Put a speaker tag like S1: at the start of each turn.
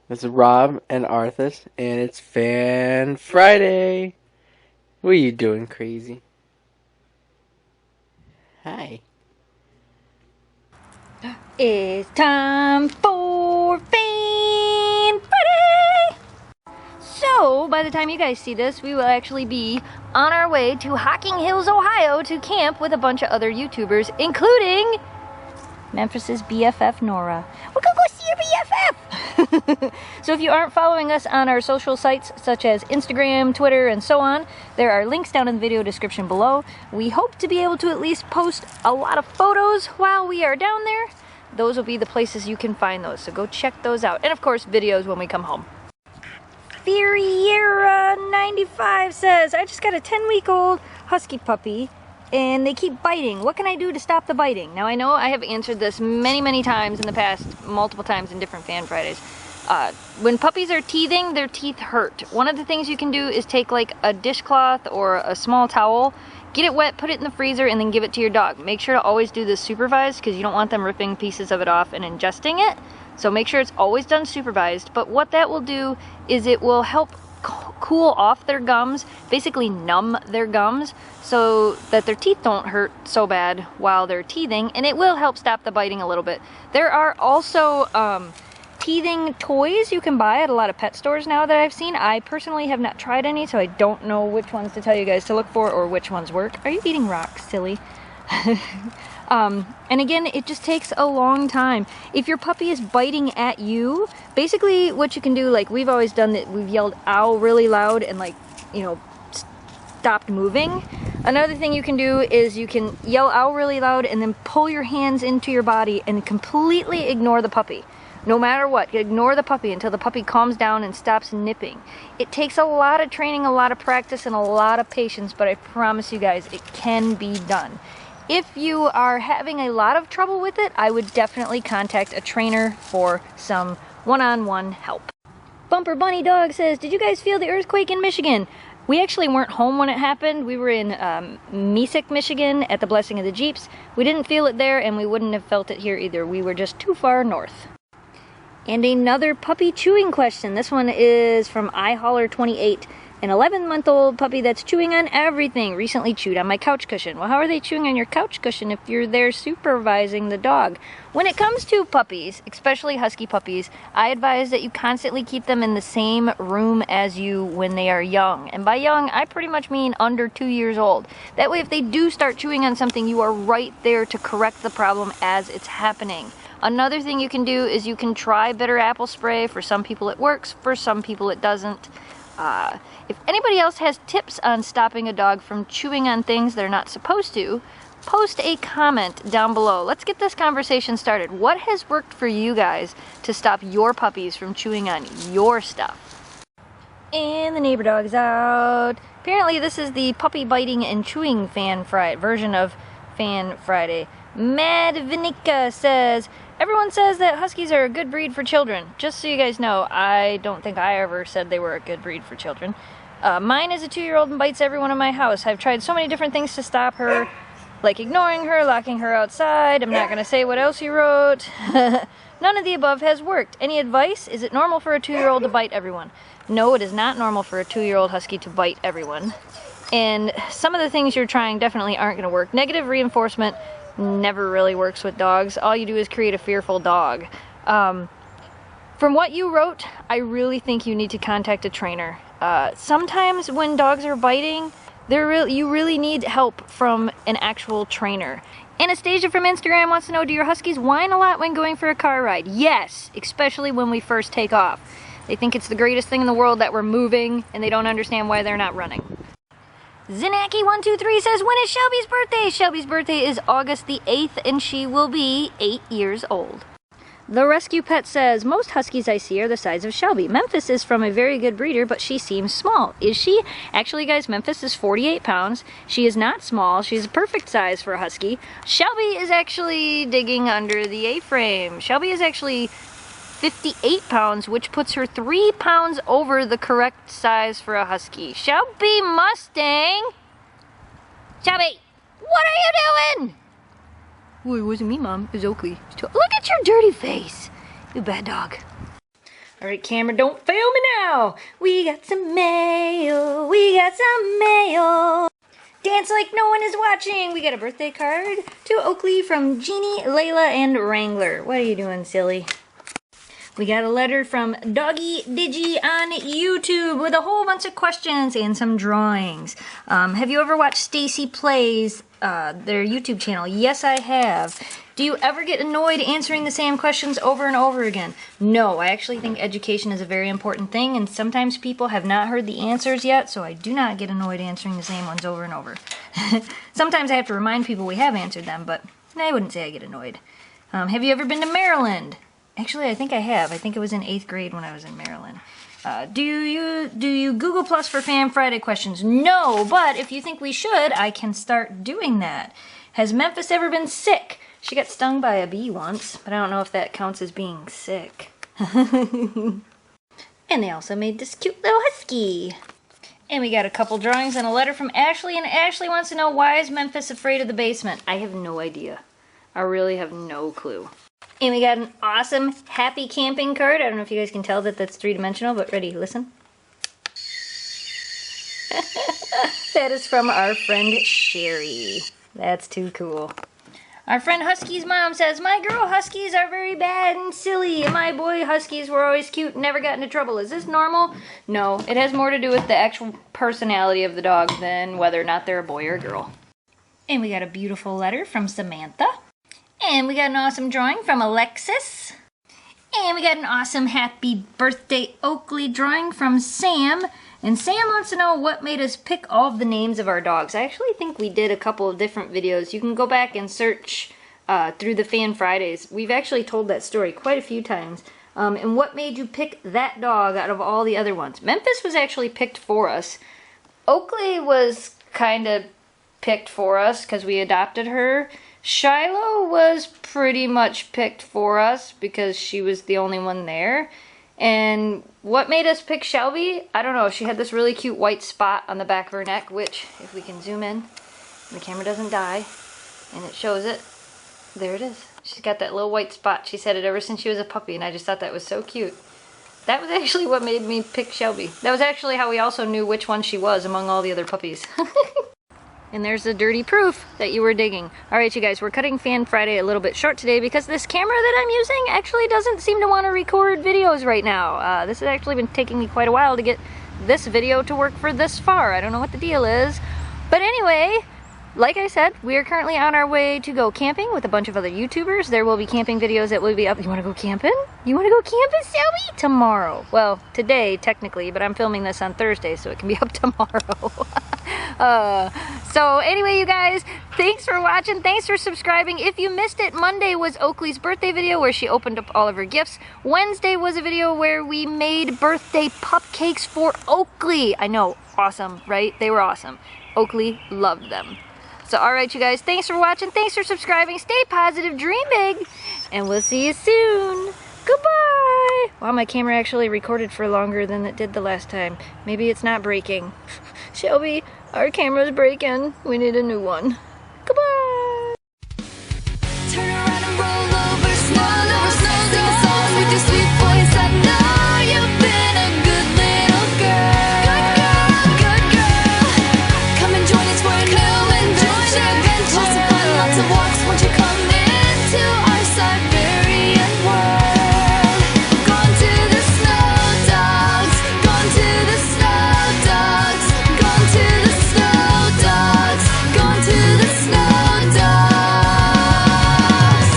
S1: It's Rob and Arthas, and it's Fan Friday. What are you doing, crazy? Hi.
S2: It's time for Fan Friday! So, by the time you guys see this, we will actually be on our way to Hocking Hills, Ohio to camp with a bunch of other YouTubers, including Memphis's BFF, Nora. We're gonna go see your BFF! So if you aren't following us on our social sites, such as Instagram, Twitter, and so on, there are links down in the video description below. We hope to be able to at least post a lot of photos while we are down there. Those will be the places you can find those, so go check those out. And of course, videos when we come home. Fieriera95 says, I just got a 10-week-old husky puppy and they keep biting. What can I do to stop the biting? Now I know I have answered this many times in the past, multiple times in different Fan Fridays. When puppies are teething, their teeth hurt. One of the things you can do is take like a dishcloth or a small towel, get it wet, put it in the freezer, and then give it to your dog. Make sure to always do this supervised because you don't want them ripping pieces of it off and ingesting it. So make sure it's always done supervised. But what that will do is it will help cool off their gums, basically numb their gums so that their teeth don't hurt so bad while they're teething, and it will help stop the biting a little bit. There are also teething toys you can buy at a lot of pet stores now that I've seen. I personally have not tried any, so I don't know which ones to tell you guys to look for or which ones work. Are you eating rocks, silly? And again, it just takes a long time. If your puppy is biting at you, basically what you can do, like we've always done, that we've yelled ow really loud and like, you know, stopped moving. Another thing you can do is you can yell ow really loud and then pull your hands into your body and completely ignore the puppy. No matter what, ignore the puppy until the puppy calms down and stops nipping. It takes a lot of training, a lot of practice, and a lot of patience, but I promise you guys, it can be done. If you are having a lot of trouble with it, I would definitely contact a trainer for some one-on-one help. Bumper Bunny Dog says, did you guys feel the earthquake in Michigan? We actually weren't home when it happened. We were in Mesick, Michigan at the Blessing of the Jeeps. We didn't feel it there, and we wouldn't have felt it here either. We were just too far north. And another puppy chewing question. This one is from iHoller28. An 11-month-old puppy that's chewing on everything. Recently chewed on my couch cushion. Well, how are they chewing on your couch cushion if you're there supervising the dog? When it comes to puppies, especially husky puppies, I advise that you constantly keep them in the same room as you when they are young. And by young, I pretty much mean under 2 years old. That way, if they do start chewing on something, you are right there to correct the problem as it's happening. Another thing you can do is you can try bitter apple spray. For some people it works, for some people it doesn't. If anybody else has tips on stopping a dog from chewing on things they're not supposed to, post a comment down below. Let's get this conversation started. What has worked for you guys to stop your puppies from chewing on your stuff? And the neighbor dog is out. Apparently this is the puppy biting and chewing version of Fan Friday. Mad Vinica says, everyone says that Huskies are a good breed for children. Just so you guys know, I don't think I ever said they were a good breed for children. Mine is a 2-year-old and bites everyone in my house. I've tried so many different things to stop her, like ignoring her, locking her outside. I'm not going to say what else you wrote. None of the above has worked. Any advice? Is it normal for a 2-year-old to bite everyone? No, it is not normal for a 2-year-old Husky to bite everyone. And some of the things you're trying definitely aren't going to work. Negative reinforcement never really works with dogs. All you do is create a fearful dog. From what you wrote, I really think you need to contact a trainer. Sometimes when dogs are biting, you really need help from an actual trainer. Anastasia from Instagram wants to know, do your Huskies whine a lot when going for a car ride? Yes, especially when we first take off. They think it's the greatest thing in the world that we're moving, and they don't understand why they're not running. Zinaki123 says, when is Shelby's birthday? Shelby's birthday is August the 8th, and she will be 8 years old. The Rescue Pet says, most Huskies I see are the size of Shelby. Memphis is from a very good breeder, but she seems small. Is she? Actually, guys, Memphis is 48 pounds. She is not small. She's a perfect size for a Husky. Shelby is actually digging under the A-frame. Shelby is actually 58 pounds, which puts her 3 pounds over the correct size for a Husky. Shelby Mustang! Shelby, what are you doing? Well, it wasn't me, Mom. It was Oakley. Look at your dirty face. You bad dog. Alright, camera, don't fail me now! We got some mail! We got some mail! Dance like no one is watching! We got a birthday card to Oakley from Jeannie, Layla, and Wrangler. What are you doing, silly? We got a letter from Doggy Digi on YouTube with a whole bunch of questions and some drawings. Have you ever watched Stacy Plays, their YouTube channel? Yes, I have. Do you ever get annoyed answering the same questions over and over again? No, I actually think education is a very important thing, and sometimes people have not heard the answers yet, so I do not get annoyed answering the same ones over and over. Sometimes I have to remind people we have answered them, but I wouldn't say I get annoyed. Have you ever been to Maryland? Actually, I think I have. I think it was in 8th grade when I was in Maryland. Do you Google Plus for Fan Friday questions? No, but if you think we should, I can start doing that. Has Memphis ever been sick? She got stung by a bee once, but I don't know if that counts as being sick. And they also made this cute little husky. And we got a couple drawings and a letter from Ashley, and Ashley wants to know, why is Memphis afraid of the basement? I have no idea. I really have no clue. And we got an awesome happy camping card. I don't know if you guys can tell that that's three-dimensional, but ready, listen. That is from our friend Sherry. That's too cool. Our friend Husky's mom says, my girl Huskies are very bad and silly, and my boy Huskies were always cute and never got into trouble. Is this normal? No, it has more to do with the actual personality of the dog than whether or not they're a boy or a girl. And we got a beautiful letter from Samantha. And we got an awesome drawing from Alexis. And we got an awesome happy birthday Oakley drawing from Sam. And Sam wants to know what made us pick all of the names of our dogs. I actually think we did a couple of different videos. You can go back and search through the Fan Fridays. We've actually told that story quite a few times. And what made you pick that dog out of all the other ones? Memphis was actually picked for us. Oakley was kind of picked for us because we adopted her. Shiloh was pretty much picked for us because she was the only one there. And what made us pick Shelby? I don't know. She had this really cute white spot on the back of her neck, which, if we can zoom in, the camera doesn't die, and it shows it. There it is. She's got that little white spot. She's had it ever since she was a puppy, and I just thought that was so cute. That was actually what made me pick Shelby. That was actually how we also knew which one she was among all the other puppies. And there's the dirty proof that you were digging. Alright, you guys, we're cutting Fan Friday a little bit short today because this camera that I'm using actually doesn't seem to want to record videos right now. This has actually been taking me quite a while to get this video to work for this far. I don't know what the deal is. But anyway, like I said, we are currently on our way to go camping with a bunch of other YouTubers. There will be camping videos that will be up. You want to go camping? You want to go camping, Shelby? Tomorrow. Well, today, technically, but I'm filming this on Thursday, so it can be up tomorrow. So anyway, you guys, thanks for watching. Thanks for subscribing. If you missed it, Monday was Oakley's birthday video where she opened up all of her gifts. Wednesday was a video where we made birthday cupcakes for Oakley. I know, awesome, right? They were awesome. Oakley loved them. So alright, you guys, thanks for watching. Thanks for subscribing. Stay positive, dream big, and we'll see you soon. Goodbye. Wow, my camera actually recorded for longer than it did the last time. Maybe it's not breaking. Shelby, our camera's breaking. We need a new one. Goodbye.